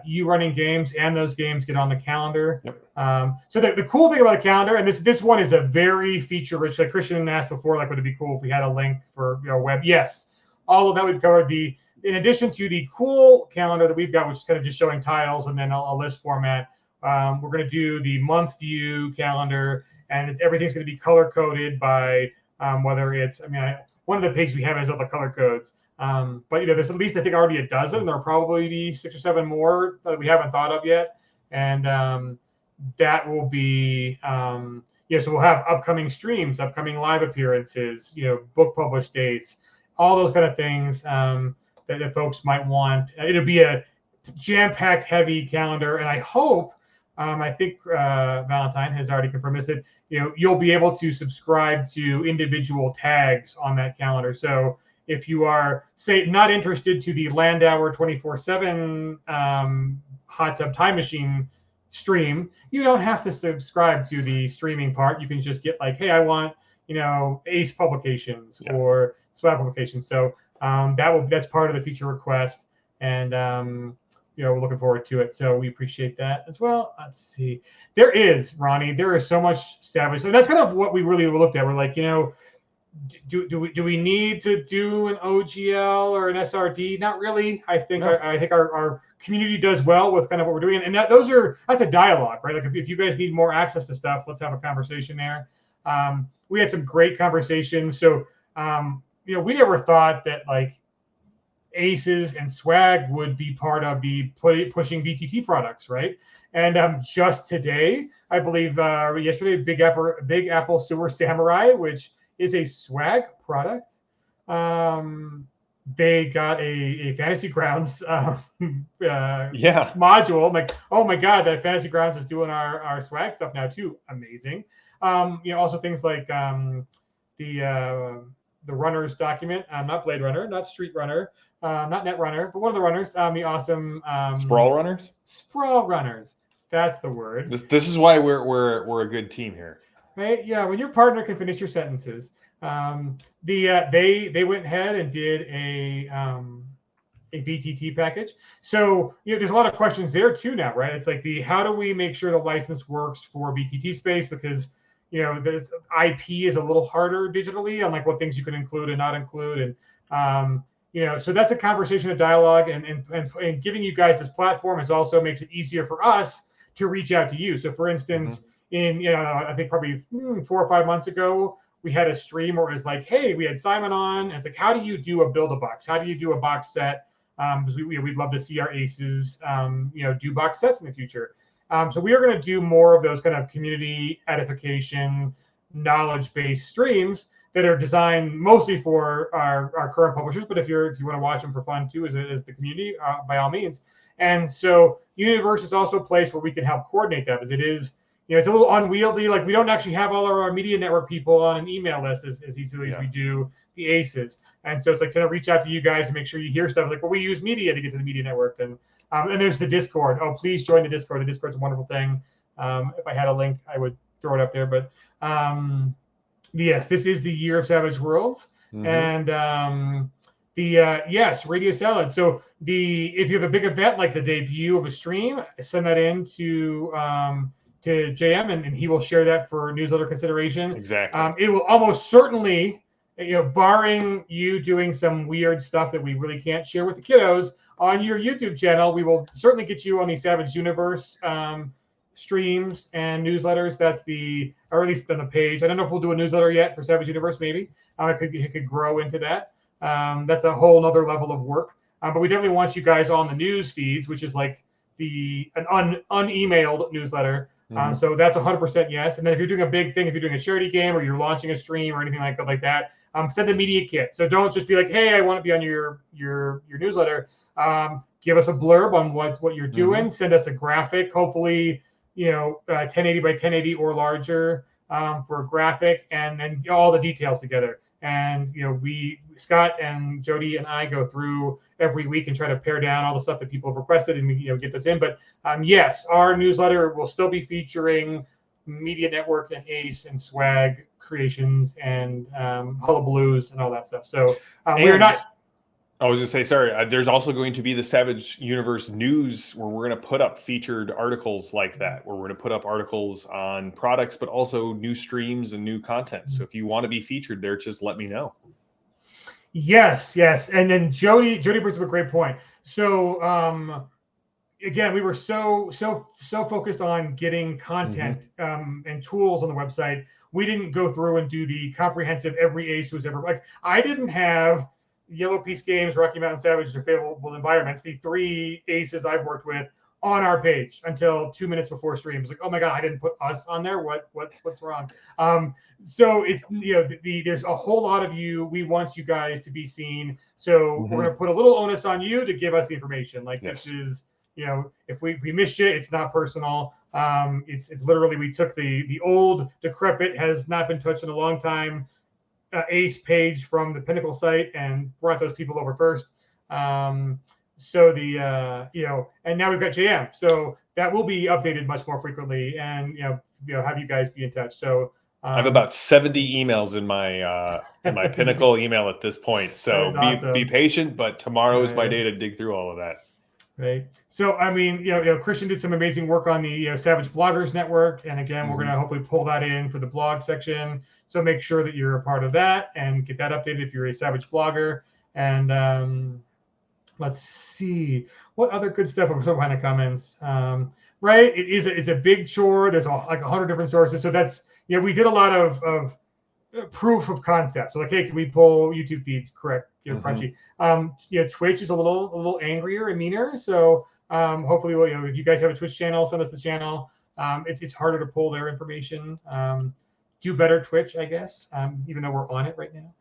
you running games and those games get on the calendar. Yep. So the cool thing about the calendar, and this one is a very feature rich. Like Christian asked before, like would it be cool if we had a link for web? Yes, all of that we've covered. In addition to the cool calendar that we've got, which is kind of just showing tiles and then a list format, we're going to do the month view calendar, and everything's going to be color coded by whether it's. One of the pages we have has all the color codes. But there's at least I think already a dozen. There'll probably be 6 or 7 more that we haven't thought of yet, and that will be so we'll have upcoming streams, upcoming live appearances, book published dates, all those kind of things that folks might want. It'll be a jam-packed, heavy calendar, and I hope. I think Valentine has already confirmed this that you'll be able to subscribe to individual tags on that calendar. So if you are, say, not interested to the Landauer 24/7 Hot Tub Time Machine stream, you don't have to subscribe to the streaming part. You can just get like, hey, I want Ace publications or Swag publications. So that's part of the feature request, and we're looking forward to it. So we appreciate that as well. Let's see. There is so much Savage. So that's kind of what we really looked at. We're like, do we need to do an OGL or an SRD? Not really. I think I think our community does well with kind of what we're doing, and that's a dialogue, right? Like if you guys need more access to stuff, let's have a conversation there. We had some great conversations. So we never thought that like Aces and Swag would be part of the pushing VTT products, right? And just today, I believe yesterday, Big Apple Sewer Samurai, which is a Swag product, they got a Fantasy Grounds module. I'm like, oh my god, that Fantasy Grounds is doing our Swag stuff now too. Amazing. Also things like the Runners document, not Blade Runner, not Street Runner, not Net Runner, but one of the runners, the awesome Sprawl Runners. Sprawl Runners, that's the word. This is why we're a good team here. Right? Yeah, when your partner can finish your sentences. They went ahead and did a VTT package. So there's a lot of questions there too now, right? It's like how do we make sure the license works for VTT space, because there's IP is a little harder digitally on like what things you can include and not include, and so that's a conversation, a dialogue, and giving you guys this platform also makes it easier for us to reach out to you. So for instance, I think probably 4 or 5 months ago, we had a stream where it was like, hey, we had Simon on, and it's like, how do you do a build-a-box? How do you do a box set? Because we'd love to see our Aces do box sets in the future. So we are going to do more of those kind of community edification, knowledge-based streams that are designed mostly for our current publishers. But if you want to watch them for fun too, as the community, by all means. And so Universe is also a place where we can help coordinate that, as it is, it's a little unwieldy. Like we don't actually have all of our media network people on an email list as easily as we do the Aces. And so it's like to reach out to you guys and make sure you hear stuff like, well, we use media to get to the media network. And there's the Discord. Oh, please join the Discord. The Discord's a wonderful thing. If I had a link, I would throw it up there. But yes, this is the year of Savage Worlds. And Radio Salad. So if you have a big event like the debut of a stream, send that in to JM, and he will share that for newsletter consideration. Exactly. It will almost certainly, barring you doing some weird stuff that we really can't share with the kiddos on your YouTube channel, we will certainly get you on the Savage Universe streams and newsletters. Or at least on the page. I don't know if we'll do a newsletter yet for Savage Universe. Maybe it could grow into that. That's a whole other level of work. But we definitely want you guys on the news feeds, which is like an unemailed newsletter. So that's 100% yes. And then if you're doing a big thing, if you're doing a charity game or you're launching a stream or anything like that, send a media kit. So don't just be like, hey, I want to be on your newsletter. Give us a blurb on what you're doing. Send us a graphic, hopefully 1080 by 1080 or larger for a graphic, and then all the details together. And Scott and Jody and I go through every week and try to pare down all the stuff that people have requested, and we get this in. But yes, our newsletter will still be featuring Media Network and Ace and Swag Creations and Hullabaloos and all that stuff. So we are not. I was just say, sorry. There's also going to be the Savage Universe news where we're going to put up featured articles like that, where we're going to put up articles on products, but also new streams and new content. So if you want to be featured there, just let me know. Yes. And then Jody brings up a great point. So again, we were so focused on getting content and tools on the website. We didn't go through and do the comprehensive every ace who's ever like. I didn't have Yellow Piece Games, Rocky Mountain Savage, or Favorable Environments, the 3 aces I've worked with, on our page until 2 minutes before stream. It was like, oh my God, I didn't put us on there. What's wrong? So it's, there's a whole lot of you. We want you guys to be seen. So we're going to put a little onus on you to give us the information. Like this is, if we missed you, it's not personal. It's literally, we took the old decrepit, has not been touched in a long time, ace page from the Pinnacle site and brought those people over first. So and now we've got JM. So that will be updated much more frequently and, have you guys be in touch. So I have about 70 emails in my Pinnacle email at this point. So awesome. be patient, but tomorrow is my day to dig through all of that. Right. So, I mean, Christian did some amazing work on the Savage Bloggers Network. And again, we're going to hopefully pull that in for the blog section. So make sure that you're a part of that and get that updated if you're a Savage blogger. And let's see what other good stuff I'm behind the comments. Right. It's a big chore. There's like 100 different sources. So that's, we did a lot of proof of concept. So like, hey, can we pull YouTube feeds correct? Crunchy. Twitch is a little angrier and meaner. So hopefully, if you guys have a Twitch channel, send us the channel. It's harder to pull their information. Do better, Twitch, I guess. Even though we're on it right now.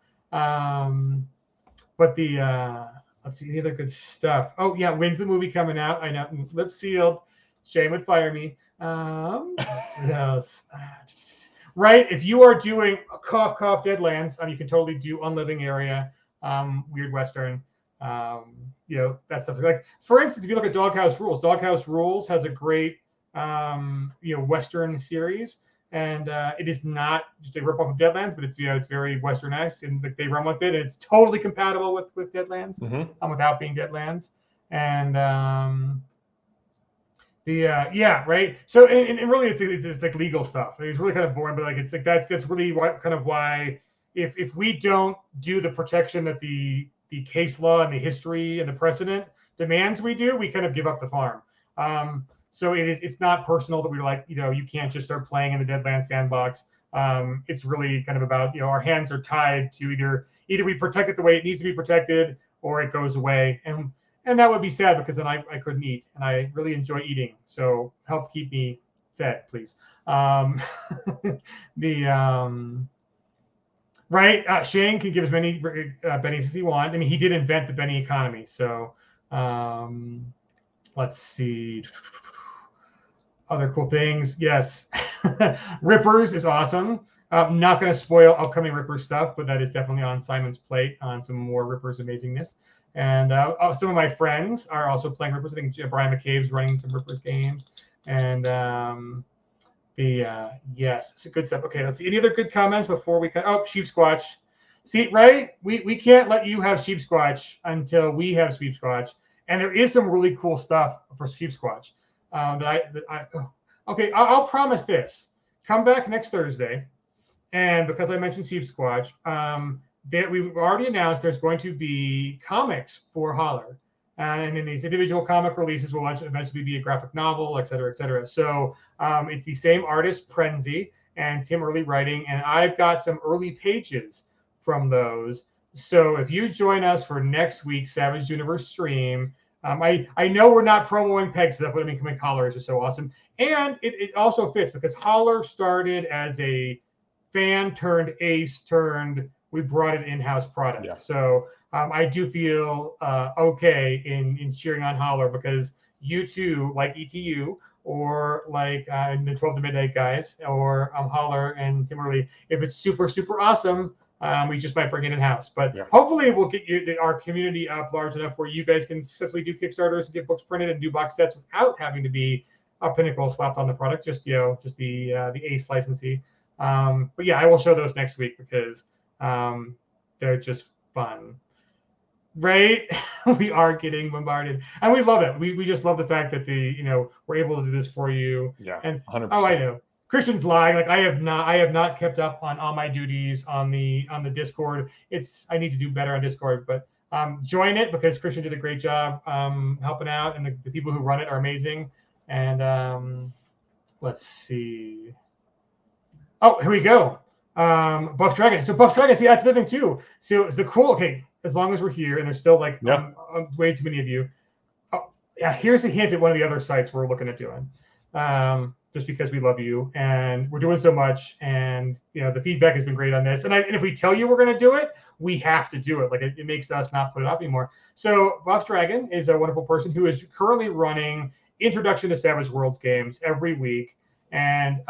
But let's see, any other good stuff. Oh yeah, when's the movie coming out? I know, lip sealed. Shane would fire me. What else? Right, if you are doing cough Deadlands, you can totally do Unliving Area, Weird Western, that stuff. Like for instance, if you look at Doghouse Rules has a great Western series, and it is not just a ripoff of Deadlands, but it's it's very Western-esque, and they run with it. And it's totally compatible with Deadlands, without being Deadlands, and right. So and really it's like legal stuff. It's really kind of boring, but like it's like that's really why if we don't do the protection that the case law and the history and the precedent demands we do, we kind of give up the farm. So it's not personal that we're like, you can't just start playing in the Deadlands sandbox. It's really kind of about, our hands are tied to either we protect it the way it needs to be protected or it goes away. And that would be sad because then I couldn't eat, and I really enjoy eating. So help keep me fed, please. Right. Shane can give as many bennies as he wants. I mean, he did invent the Benny economy. So let's see. Other cool things. Yes. Rippers is awesome. I'm not going to spoil upcoming Rippers stuff, but that is definitely on Simon's plate on some more Rippers amazingness. And some of my friends are also playing Rippers. I think Brian McCabe's running some Rippers games. And yes, it's good stuff. Okay, let's see. Any other good comments before we cut? Oh, Sheep Squatch. See, right? We can't let you have Sheep Squatch until we have Sheep Squatch. And there is some really cool stuff for Sheep Squatch okay, I'll promise this. Come back next Thursday. And because I mentioned Sheep Squatch, that we've already announced there's going to be comics for Holler. And then these individual comic releases will eventually be a graphic novel, et cetera, et cetera. So it's the same artist, Prenzy, and Tim Early writing. And I've got some early pages from those. So if you join us for next week's Savage Universe stream, I know we're not promoting Peg stuff, but I mean, Holler is just so awesome. And it also fits because Holler started as a fan turned ace we brought an in-house product. Yeah. So I do feel okay in cheering on Holler because you too, like ETU or like the 12 to Midnight guys or Holler and Tim Early, if it's super, super awesome, we just might bring it in-house. But hopefully we'll get our community up large enough where you guys can successfully do Kickstarters and get books printed and do box sets without having to be a Pinnacle slapped on the product, just the Ace licensee. But yeah, I will show those next week because they're just fun. Right? We are getting bombarded, and we love it. We just love the fact that we're able to do this for you. Yeah, and 100%. Oh, I know. Christian's lying. Like I have not kept up on all my duties on the Discord. I need to do better on Discord, but join it because Christian did a great job helping out, and the people who run it are amazing. And let's see. Oh, here we go. Buff Dragon. So Buff Dragon, see, that's the thing too. So it's the cool. Okay, as long as we're here, and there's still like way too many of you. Oh, yeah, here's a hint at one of the other sites we're looking at doing. Just because we love you and we're doing so much, and the feedback has been great on this. And if we tell you we're going to do it, we have to do it. Like it makes us not put it off anymore. So Buff Dragon is a wonderful person who is currently running Introduction to Savage Worlds games every week, and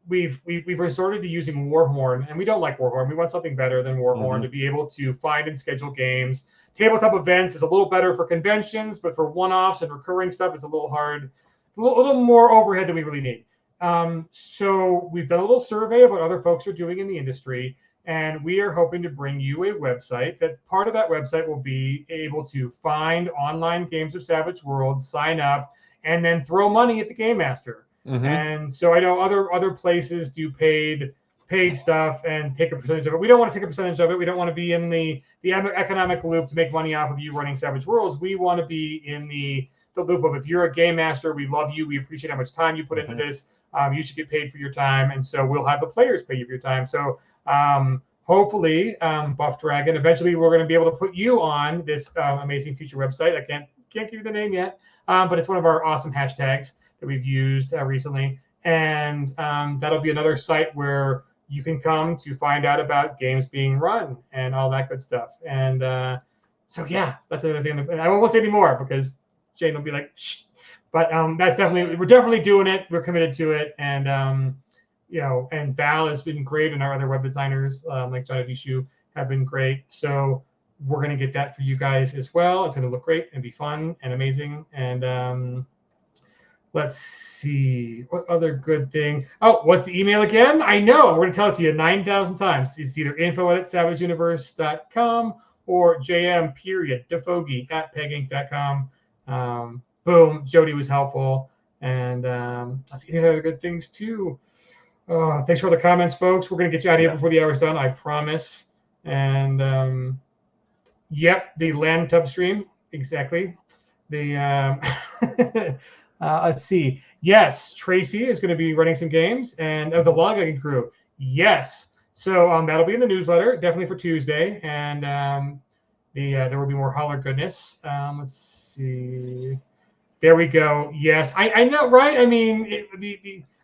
we've resorted to using Warhorn, and we don't like Warhorn. We want something better than Warhorn to be able to find and schedule games. Tabletop events is a little better for conventions, but for one-offs and recurring stuff, it's a little hard. A little more overhead than we really need. So we've done a little survey of what other folks are doing in the industry, and we are hoping to bring you a website that part of that website will be able to find online games of Savage Worlds, sign up, and then throw money at the Game Master. And so I know other places do paid stuff and take a percentage of it. We don't want to take a percentage of it. We don't want to be in the economic loop to make money off of you running Savage Worlds. We want to be in the loop of, if you're a game master, we love you, we appreciate how much time you put into this, you should get paid for your time, and so we'll have the players pay you for your time. So hopefully, Buff Dragon, eventually we're going to be able to put you on this amazing future website. I can't give you the name yet, but it's one of our awesome hashtags that we've used recently, and that'll be another site where you can come to find out about games being run and all that good stuff. And so yeah, that's another thing. And I won't say any more because Jane will be like, shh. But we're definitely doing it. We're committed to it. And, and Val has been great. And our other web designers, like John Adishu, have been great. So we're going to get that for you guys as well. It's going to look great and be fun and amazing. And let's see. What other good thing? Oh, what's the email again? I know. We're going to tell it to you 9,000 times. It's either info@savageuniverse.com or jm.defogie@peginc.com. Boom, Jody was helpful, and let's see other good things too. Thanks for the comments, folks. We're gonna get you out of here before the hour's done, I promise. And yep, the land tub stream, exactly. The let's see. Yes, Tracy is going to be running some games, and the Login crew. Yes, so that'll be in the newsletter, definitely for Tuesday, and there will be more holler goodness. Let's see. There we go. Yes, I know, right? I mean,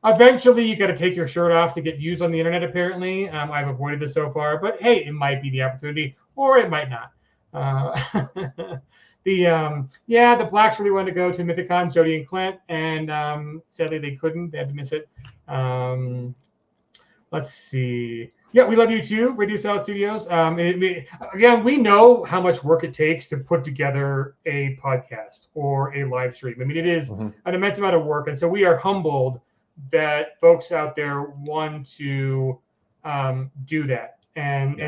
eventually you got to take your shirt off to get views on the internet. Apparently, I've avoided this so far, but hey, it might be the opportunity, or it might not. The Blacks really wanted to go to Mythicon, Jody and Clint, and sadly they couldn't. They had to miss it. Let's see. Yeah, we love you too, Radio Salad Studios. Again, we know how much work it takes to put together a podcast or a live stream. I mean, it is an immense amount of work, and so we are humbled that folks out there want to do that. And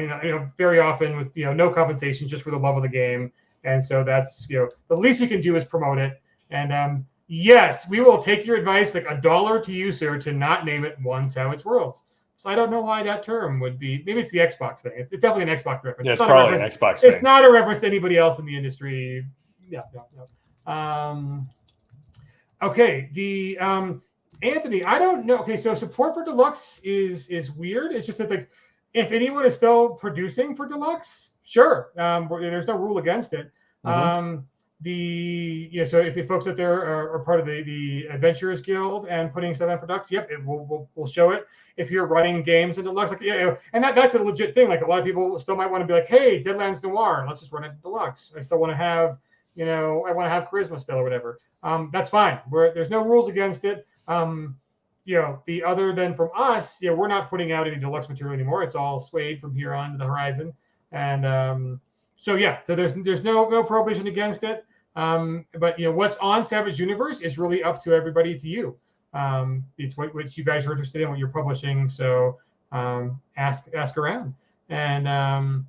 very often with no compensation, just for the love of the game. And so that's the least we can do is promote it. And yes, we will take your advice, like $1 to you, sir, to not name it One Savage Worlds. So I don't know why that term would be. Maybe it's the Xbox thing. It's definitely an Xbox reference. Yeah, it's probably an Xbox thing. It's not a reference to anybody else in the industry. Yeah, no. Okay, the Anthony, I don't know. Okay, so support for Deluxe is weird. It's just that, like, if anyone is still producing for Deluxe, sure. There's no rule against it. So if folks out there are part of the Adventurers Guild and putting stuff in for Deluxe, yep, we'll show it. If you're running games in Deluxe, like and that's a legit thing. Like, a lot of people still might want to be like, hey, Deadlands Noir, let's just run it in Deluxe. I still want to have, I want to have Charisma still or whatever. That's fine. There's no rules against it. The other than from us, we're not putting out any Deluxe material anymore. It's all swayed from here on to the horizon. And so there's no prohibition against it. But what's on Savage Universe is really up to everybody, to you. It's what you guys are interested in, what you're publishing. So ask around. And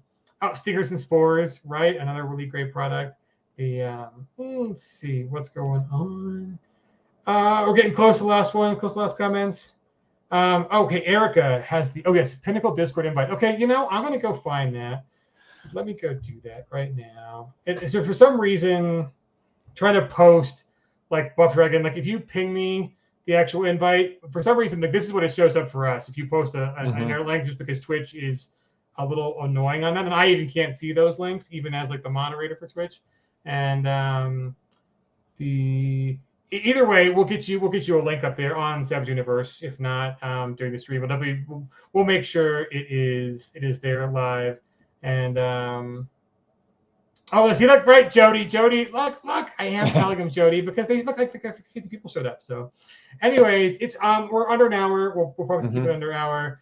Stingers and Spores, right? Another really great product. Let's see what's going on. We're getting close to the last one. Close to the last comments. Okay, Erica has yes, Pinnacle Discord invite. Okay, I'm gonna go find that. Let me go do that right now. So for some reason, trying to post like Buff Dragon, like if you ping me the actual invite, for some reason, like this is what it shows up for us. If you post an error link, just because Twitch is a little annoying on that, and I even can't see those links, even as like the moderator for Twitch. And either way, we'll get you a link up there on Savage Universe. If not, during the stream, we'll make sure it is there live. And does he look right, Jody? Jody, look! I am telling him Jody because they look like 50 people showed up. So, anyways, it's we're under an hour. We'll probably keep it under an hour.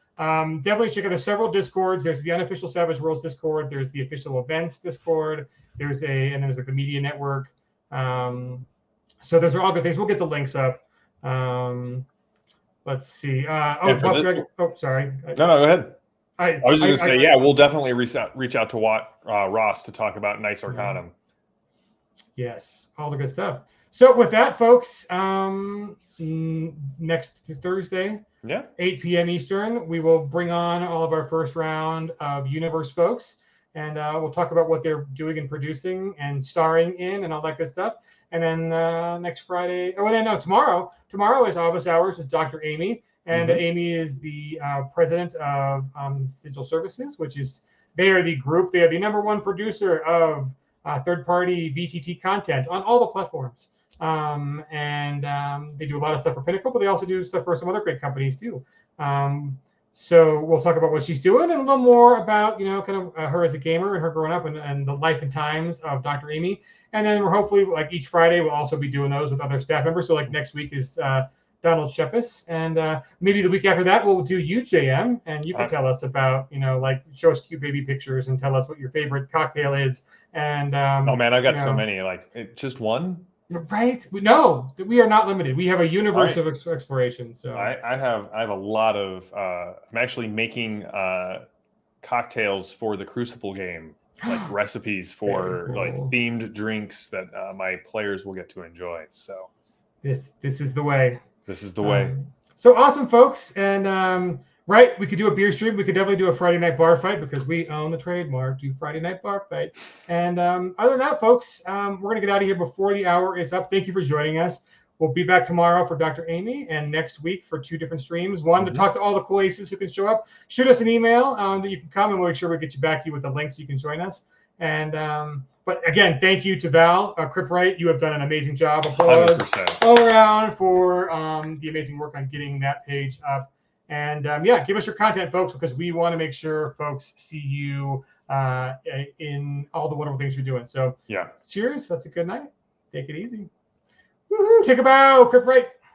Definitely check out. There's several Discords. There's the unofficial Savage Worlds Discord. There's the official events Discord. There's like the media network. So those are all good things. We'll get the links up. Let's see. Sorry. No, go ahead. I was just going to say, we'll definitely reach out to Ross to talk about Knights Arcanum. Yes, all the good stuff. So with that, folks, next Thursday, 8 p.m. Eastern, we will bring on all of our first round of Universe folks, and we'll talk about what they're doing and producing and starring in and all that good stuff. And then next Friday, tomorrow is Office Hours with Dr. Amy. And Amy is the president of Sigil Services, they are the group. They are the #1 producer of third-party VTT content on all the platforms. And they do a lot of stuff for Pinnacle, but they also do stuff for some other great companies too. So we'll talk about what she's doing and a little more about, kind of her as a gamer and her growing up and the life and times of Dr. Amy. And then we're hopefully, like each Friday, we'll also be doing those with other staff members. So like next week is Donald Shepis, and maybe the week after that we'll do UJM, and you can tell us about, like show us cute baby pictures and tell us what your favorite cocktail is. And oh man, I've got so many. Like just one. Right? No, we are not limited. We have a universe of exploration. So I have a lot of. I'm actually making cocktails for the Crucible game, like recipes for like themed drinks that my players will get to enjoy. So this is the way. This is the way. So awesome, folks. And we could do a beer stream. We could definitely do a Friday night bar fight because we own the trademark. Do Friday night bar fight. And other than that, folks, we're going to get out of here before the hour is up. Thank you for joining us. We'll be back tomorrow for Dr. Amy and next week for 2 different streams. One to talk to all the cool aces who can show up. Shoot us an email that you can come, and we'll make sure we get you back to you with the links so you can join us. And but again, thank you to Val Cryptwright. You have done an amazing job. Applause 100%. All around for the amazing work on getting that page up. And give us your content, folks, because we want to make sure folks see you in all the wonderful things you're doing. So cheers. That's a good night. Take it easy. Woohoo! Take a bow, Cryptwright.